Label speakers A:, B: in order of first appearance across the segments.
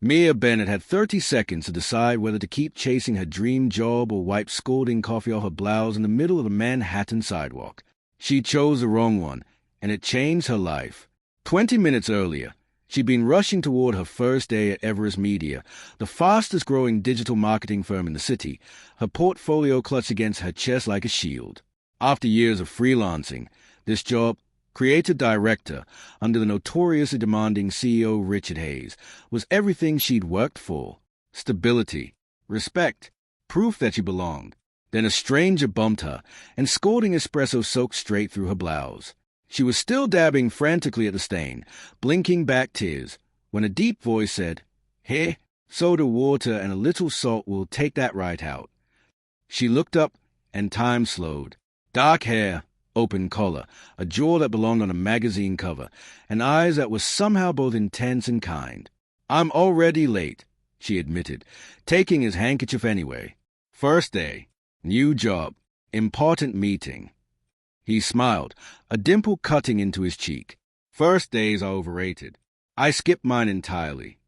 A: Mia Bennett had 30 seconds to decide whether to keep chasing her dream job or wipe scalding coffee off her blouse in the middle of the Manhattan sidewalk. She chose the wrong one, and it changed her life. 20 minutes earlier, she'd been rushing toward her first day at Everest Media, the fastest-growing digital marketing firm in the city, her portfolio clutched against her chest like a shield. After years of freelancing, this job, creative director under the notoriously demanding CEO Richard Hayes, was everything she'd worked for. Stability, respect, proof that she belonged. Then a stranger bumped her, and scalding espresso soaked straight through her blouse. She was still dabbing frantically at the stain, blinking back tears, when a deep voice said, "Here, soda water and a little salt will take that right out." She looked up, and time slowed. Dark hair, open collar, a jaw that belonged on a magazine cover, and eyes that were somehow both intense and kind. "I'm already late," she admitted, taking his handkerchief anyway. "First day, new job, important meeting." He smiled, a dimple cutting into his cheek. "First days are overrated. I skipped mine entirely."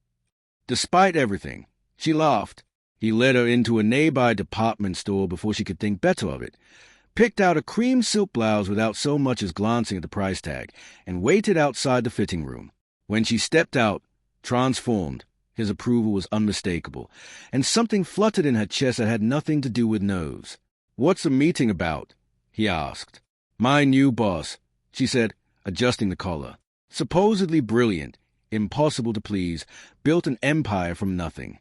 A: Despite everything, she laughed. He led her into a nearby department store before she could think better of it, picked out a cream silk blouse without so much as glancing at the price tag, and waited outside the fitting room. When she stepped out, transformed, his approval was unmistakable, and something fluttered in her chest that had nothing to do with nerves. "What's the meeting about?" he asked. "My new boss," she said, adjusting the collar. "Supposedly brilliant, impossible to please, built an empire from nothing."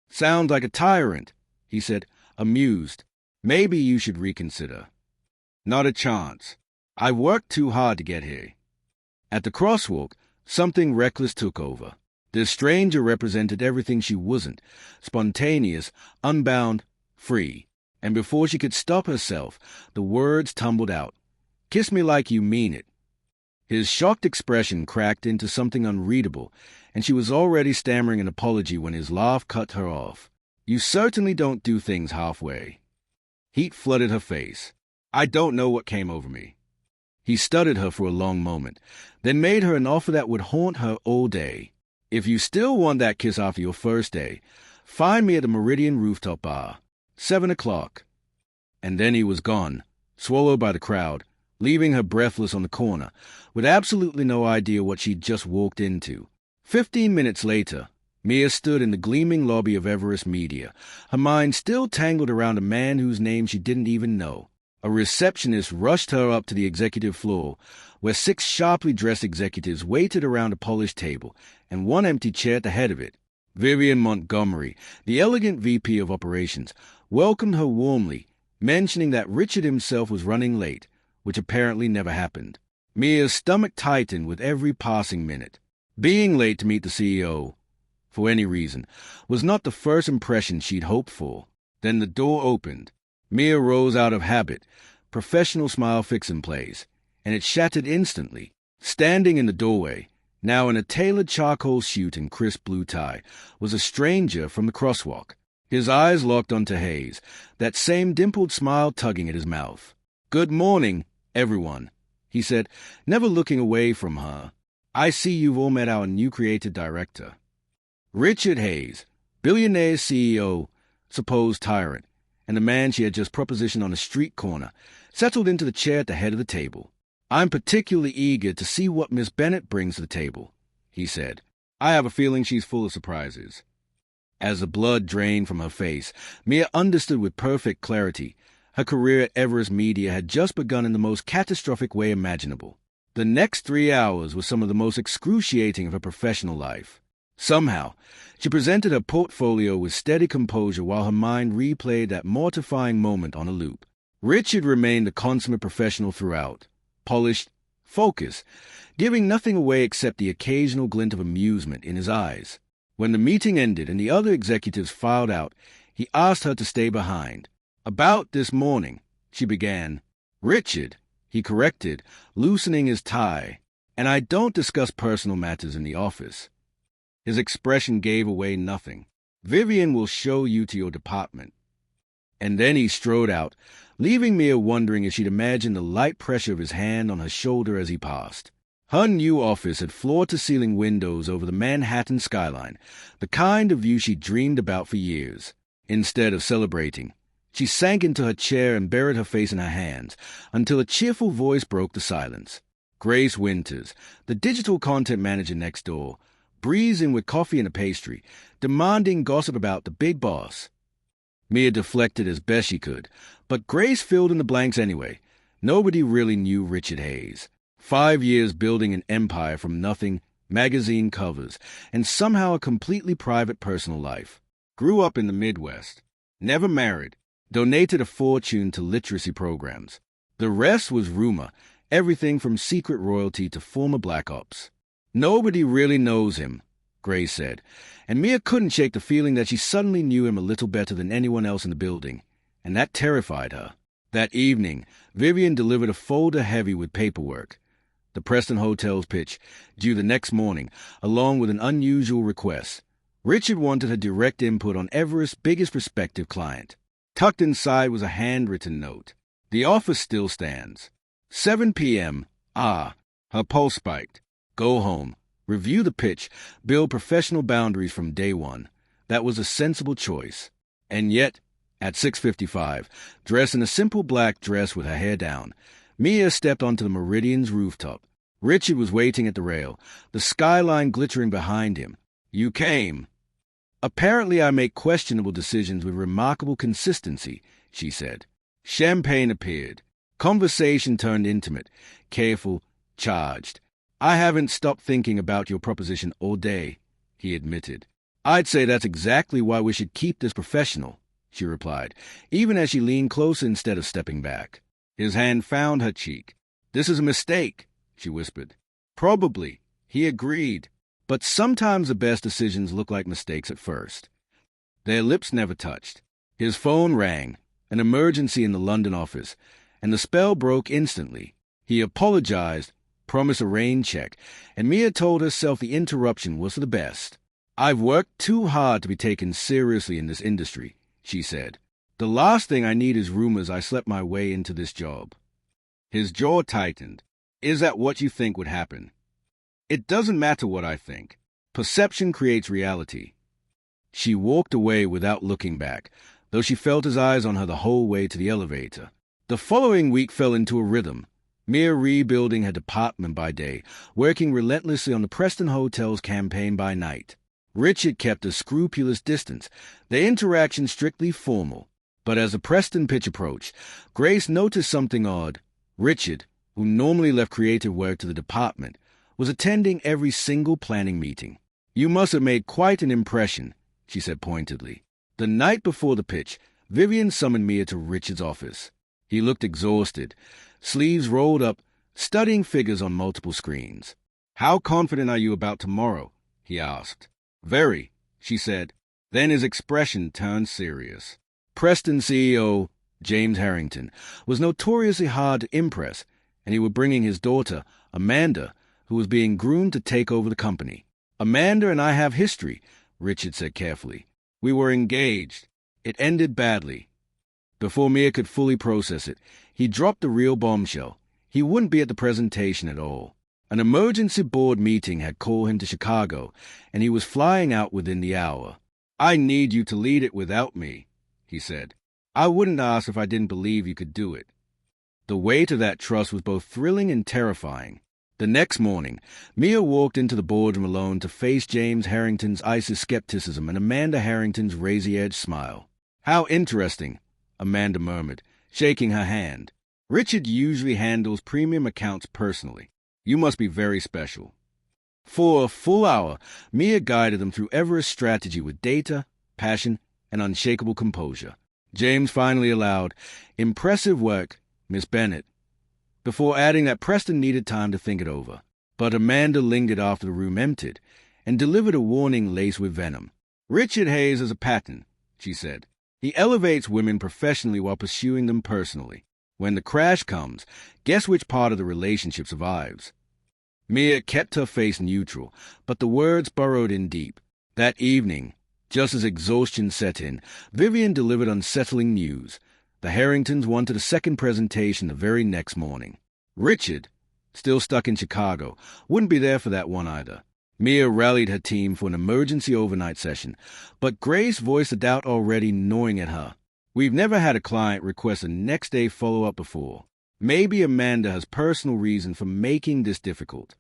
A: "Sounds like a tyrant," he said, amused. "Maybe you should reconsider." "Not a chance. I worked too hard to get here." At the crosswalk, something reckless took over. This stranger represented everything she wasn't: spontaneous, unbound, free. And before she could stop herself, the words tumbled out. "Kiss me like you mean it." His shocked expression cracked into something unreadable, and she was already stammering an apology when his laugh cut her off. "You certainly don't do things halfway." Heat flooded her face. "I don't know what came over me." He studied her for a long moment, then made her an offer that would haunt her all day. "If you still want that kiss after your first day, find me at the Meridian Rooftop Bar, 7 o'clock. And then he was gone, swallowed by the crowd, leaving her breathless on the corner, with absolutely no idea what she'd just walked into. 15 minutes later, Mia stood in the gleaming lobby of Everest Media, her mind still tangled around a man whose name she didn't even know. A receptionist rushed her up to the executive floor, where 6 sharply dressed executives waited around a polished table, and one empty chair at the head of it. Vivian Montgomery, the elegant VP of Operations, welcomed her warmly, mentioning that Richard himself was running late, which apparently never happened. Mia's stomach tightened with every passing minute. Being late to meet the CEO, for any reason, was not the first impression she'd hoped for. Then the door opened. Mia rose out of habit, professional smile fixed in place, and it shattered instantly. Standing in the doorway, now in a tailored charcoal suit and crisp blue tie, was a stranger from the crosswalk. His eyes locked onto Hayes, that same dimpled smile tugging at his mouth. "Good morning, everyone," he said, never looking away from her. "I see you've all met our new creative director." Richard Hayes, Billionaire CEO, supposed tyrant, and the man she had just propositioned on a street corner, settled into the chair at the head of the table. "I'm particularly eager to see what Miss Bennett brings to the table," he said. "I have a feeling she's full of surprises." As the blood drained from her face, Mia understood with perfect clarity. Her career at Everest Media had just begun in the most catastrophic way imaginable. The next 3 hours were some of the most excruciating of her professional life. Somehow, she presented her portfolio with steady composure while her mind replayed that mortifying moment on a loop. Richard remained a consummate professional throughout, polished, focused, giving nothing away except the occasional glint of amusement in his eyes. When the meeting ended and the other executives filed out, he asked her to stay behind. "About this morning," she began. "Richard," he corrected, loosening his tie, "and I don't discuss personal matters in the office." His expression gave away nothing. "Vivian will show you to your department." And then he strode out, leaving Mia wondering if she'd imagined the light pressure of his hand on her shoulder as he passed. Her new office had floor-to-ceiling windows over the Manhattan skyline, the kind of view she dreamed about for years. Instead of celebrating, she sank into her chair and buried her face in her hands until a cheerful voice broke the silence. Grace Winters, the digital content manager next door, breezed in with coffee and a pastry, demanding gossip about the big boss. Mia deflected as best she could, but Grace filled in the blanks anyway. Nobody really knew Richard Hayes. 5 years building an empire from nothing, magazine covers, and somehow a completely private personal life. Grew up in the Midwest. Never married. Donated a fortune to literacy programs. The rest was rumor, everything from secret royalty to former black ops. Nobody really knows him, Grace said, and Mia couldn't shake the feeling that she suddenly knew him a little better than anyone else in the building, and that terrified her. That evening, Vivian delivered a folder heavy with paperwork. The Preston Hotel's pitch, due the next morning, along with an unusual request. Richard wanted her direct input on Everest's biggest prospective client. Tucked inside was a handwritten note. The offer still stands. 7 p.m. Her pulse spiked. Go home. Review the pitch. Build professional boundaries from day one. That was a sensible choice. And yet, at 6:55, dressed in a simple black dress with her hair down, Mia stepped onto the Meridian's rooftop. Richard was waiting at the rail, the skyline glittering behind him. You came. Apparently I make questionable decisions with remarkable consistency, she said. Champagne appeared. Conversation turned intimate, careful, charged. I haven't stopped thinking about your proposition all day, he admitted. I'd say that's exactly why we should keep this professional, she replied, even as she leaned closer instead of stepping back. His hand found her cheek. This is a mistake, she whispered. Probably, he agreed. But sometimes the best decisions look like mistakes at first. Their lips never touched. His phone rang, an emergency in the London office, and the spell broke instantly. He apologized, promised a rain check, and Mia told herself the interruption was for the best. I've worked too hard to be taken seriously in this industry, she said. The last thing I need is rumors I slept my way into this job. His jaw tightened. Is that what you think would happen? It doesn't matter what I think. Perception creates reality. She walked away without looking back, though she felt his eyes on her the whole way to the elevator. The following week fell into a rhythm. Mia rebuilding her department by day, working relentlessly on the Preston Hotel's campaign by night. Richard kept a scrupulous distance, their interaction strictly formal. But as the Preston pitch approached, Grace noticed something odd. Richard, who normally left creative work to the department, was attending every single planning meeting. You must have made quite an impression, she said pointedly. The night before the pitch, Vivian summoned Mia to Richard's office. He looked exhausted, sleeves rolled up, studying figures on multiple screens. How confident are you about tomorrow? He asked. Very, she said. Then his expression turned serious. Preston CEO, James Harrington, was notoriously hard to impress, and he was bringing his daughter, Amanda, who was being groomed to take over the company. Amanda and I have history, Richard said carefully. We were engaged. It ended badly. Before Mia could fully process it, he dropped the real bombshell. He wouldn't be at the presentation at all. An emergency board meeting had called him to Chicago, and he was flying out within the hour. I need you to lead it without me, he said. I wouldn't ask if I didn't believe you could do it. The weight of that trust was both thrilling and terrifying. The next morning, Mia walked into the boardroom alone to face James Harrington's icy skepticism and Amanda Harrington's razor-edged smile. How interesting, Amanda murmured, shaking her hand. Richard usually handles premium accounts personally. You must be very special. For a full hour, Mia guided them through Everest's strategy with data, passion, and unshakable composure. James finally allowed, impressive work, Miss Bennett, before adding that Preston needed time to think it over. But Amanda lingered after the room emptied and delivered a warning laced with venom. Richard Hayes is a pattern, she said. He elevates women professionally while pursuing them personally. When the crash comes, guess which part of the relationship survives? Mia kept her face neutral, but the words burrowed in deep. That evening, just as exhaustion set in, Vivian delivered unsettling news. The Harringtons wanted a second presentation the very next morning. Richard, still stuck in Chicago, wouldn't be there for that one either. Mia rallied her team for an emergency overnight session, but Grace voiced a doubt already gnawing at her. We've never had a client request a next-day follow-up before. Maybe Amanda has personal reason for making this difficult.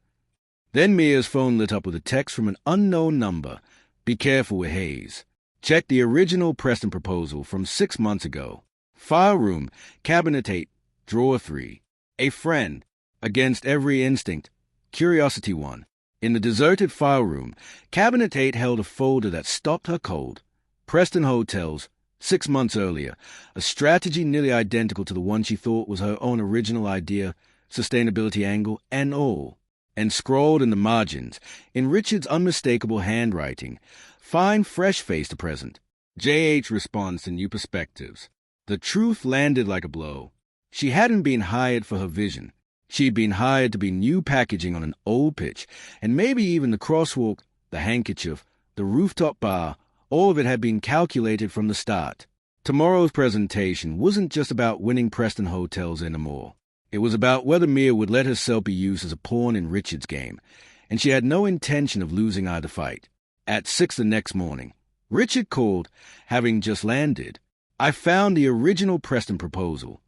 A: Then Mia's phone lit up with a text from an unknown number. Be careful with Hayes. Check the original Preston proposal from 6 months ago. File room, cabinet 8, drawer 3. A friend, against every instinct. Curiosity 1. In the deserted file room, cabinet 8 held a folder that stopped her cold. Preston Hotels, 6 months earlier, a strategy nearly identical to the one she thought was her own original idea, sustainability angle, and all. And scrawled in the margins, in Richard's unmistakable handwriting, fine, fresh face to present. J.H. responds to new perspectives. The truth landed like a blow. She hadn't been hired for her vision. She'd been hired to be new packaging on an old pitch, and maybe even the crosswalk, the handkerchief, the rooftop bar, all of it had been calculated from the start. Tomorrow's presentation wasn't just about winning Preston Hotels anymore. It was about whether Mia would let herself be used as a pawn in Richard's game, and she had no intention of losing either fight. At 6 the next morning, Richard called, having just landed. I found the original Preston proposal,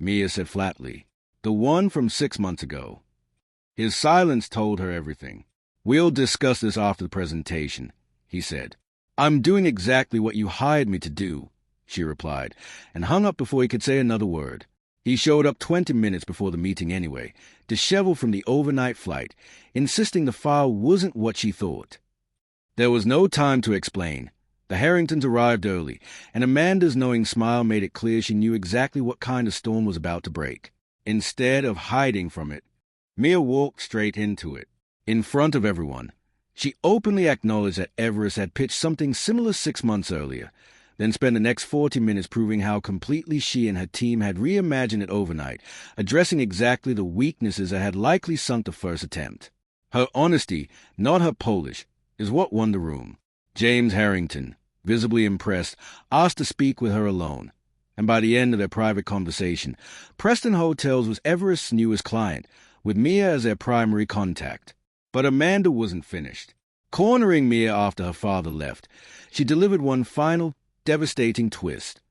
A: Mia said flatly. The one from 6 months ago. His silence told her everything. We'll discuss this after the presentation, he said. I'm doing exactly what you hired me to do, she replied, and hung up before he could say another word. He showed up 20 minutes before the meeting anyway, disheveled from the overnight flight, insisting the file wasn't what she thought. There was no time to explain. The Harringtons arrived early, and Amanda's knowing smile made it clear she knew exactly what kind of storm was about to break. Instead of hiding from it, Mia walked straight into it, in front of everyone. She openly acknowledged that Everest had pitched something similar 6 months earlier, then spent the next 40 minutes proving how completely she and her team had reimagined it overnight, addressing exactly the weaknesses that had likely sunk the first attempt. Her honesty, not her Polish, is what won the room. James Harrington, visibly impressed, asked to speak with her alone, and by the end of their private conversation, Preston Hotels was Everest's newest client, with Mia as their primary contact. But Amanda wasn't finished. Cornering Mia after her father left, she delivered one final, devastating twist.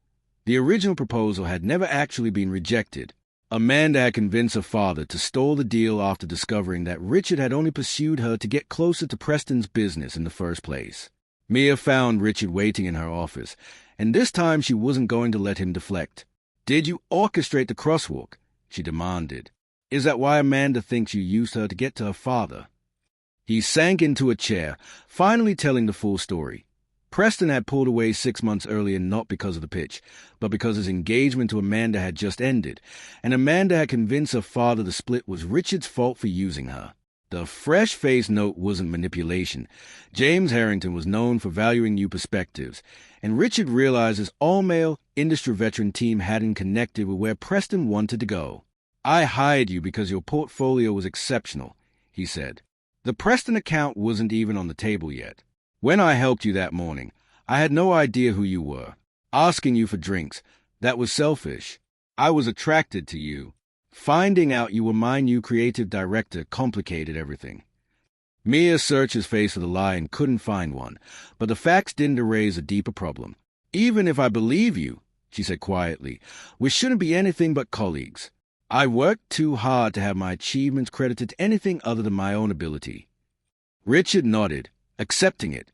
A: The original proposal had never actually been rejected. Amanda had convinced her father to stall the deal after discovering that Richard had only pursued her to get closer to Preston's business in the first place. Mia found Richard waiting in her office, and this time she wasn't going to let him deflect. Did you orchestrate the crosswalk? She demanded. Is that why Amanda thinks you used her to get to her father? He sank into a chair, finally telling the full story. Preston had pulled away 6 months earlier not because of the pitch, but because his engagement to Amanda had just ended, and Amanda had convinced her father the split was Richard's fault for using her. The fresh-faced note wasn't manipulation. James Harrington was known for valuing new perspectives, and Richard realized his all-male, industry veteran team hadn't connected with where Preston wanted to go. I hired you because your portfolio was exceptional, he said. The Preston account wasn't even on the table yet. When I helped you that morning, I had no idea who you were. Asking you for drinks, that was selfish. I was attracted to you. Finding out you were my new creative director complicated everything. Mia searched his face for the lie and couldn't find one, but the facts didn't erase a deeper problem. Even if I believe you, she said quietly, we shouldn't be anything but colleagues. I worked too hard to have my achievements credited to anything other than my own ability. Richard nodded, accepting it,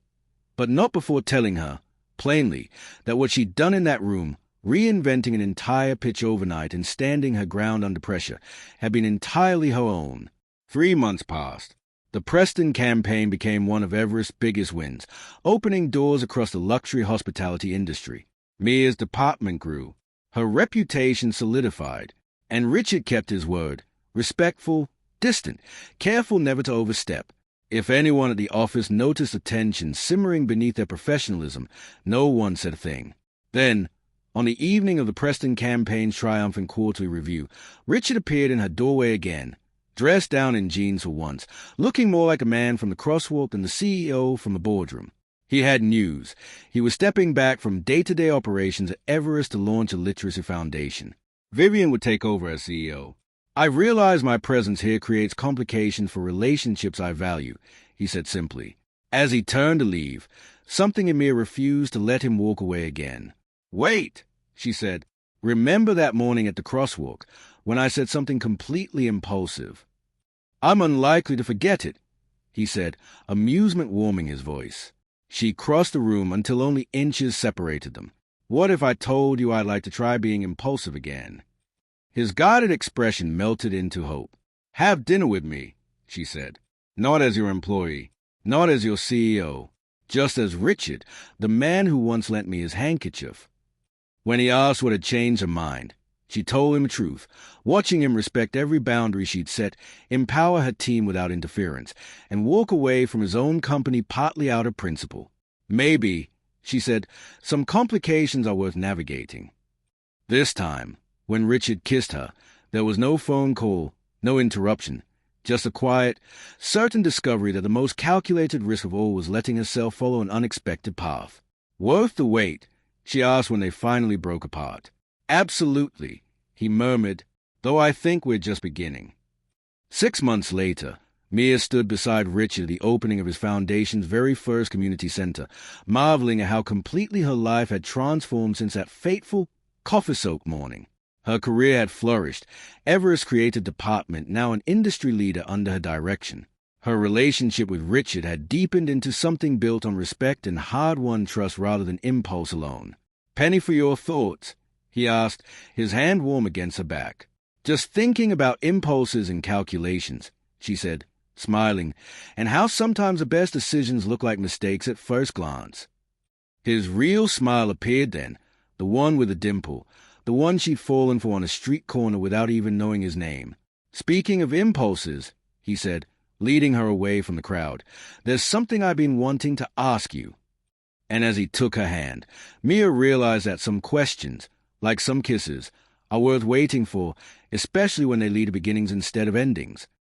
A: but not before telling her, plainly, that what she'd done in that room, reinventing an entire pitch overnight and standing her ground under pressure, had been entirely her own. 3 months passed. The Preston campaign became one of Everest's biggest wins, opening doors across the luxury hospitality industry. Mia's department grew. Her reputation solidified. And Richard kept his word, respectful, distant, careful never to overstep. If anyone at the office noticed the tension simmering beneath their professionalism, no one said a thing. Then, on the evening of the Preston campaign's triumphant quarterly review, Richard appeared in her doorway again, dressed down in jeans for once, looking more like a man from the crosswalk than the CEO from the boardroom. He had news. He was stepping back from day-to-day operations at Everest to launch a literacy foundation. Vivian would take over as CEO. I realize my presence here creates complications for relationships I value, he said simply. As he turned to leave, something in me refused to let him walk away again. Wait, she said. Remember that morning at the crosswalk when I said something completely impulsive? I'm unlikely to forget it, he said, amusement warming his voice. She crossed the room until only inches separated them. What if I told you I'd like to try being impulsive again? His guarded expression melted into hope. Have dinner with me, she said. Not as your employee, not as your CEO, just as Richard, the man who once lent me his handkerchief. When he asked what had changed her mind, she told him the truth, watching him respect every boundary she'd set, empower her team without interference, and walk away from his own company partly out of principle. Maybe, she said, some complications are worth navigating. This time, when Richard kissed her, there was no phone call, no interruption, just a quiet, certain discovery that the most calculated risk of all was letting herself follow an unexpected path. Worth the wait? She asked when they finally broke apart. Absolutely, he murmured, though I think we're just beginning. 6 months later, Mia stood beside Richard at the opening of his foundation's very first community center, marveling at how completely her life had transformed since that fateful, coffee-soaked morning. Her career had flourished, Everest's creative department now an industry leader under her direction. Her relationship with Richard had deepened into something built on respect and hard-won trust rather than impulse alone. Penny for your thoughts, he asked, his hand warm against her back. Just thinking about impulses and calculations, she said, smiling, and how sometimes the best decisions look like mistakes at first glance. His real smile appeared then, the one with a dimple, the one she'd fallen for on a street corner without even knowing his name. Speaking of impulses, he said, leading her away from the crowd, there's something I've been wanting to ask you. And as he took her hand, Mia realized that some questions, like some kisses, are worth waiting for, especially when they lead to beginnings instead of endings.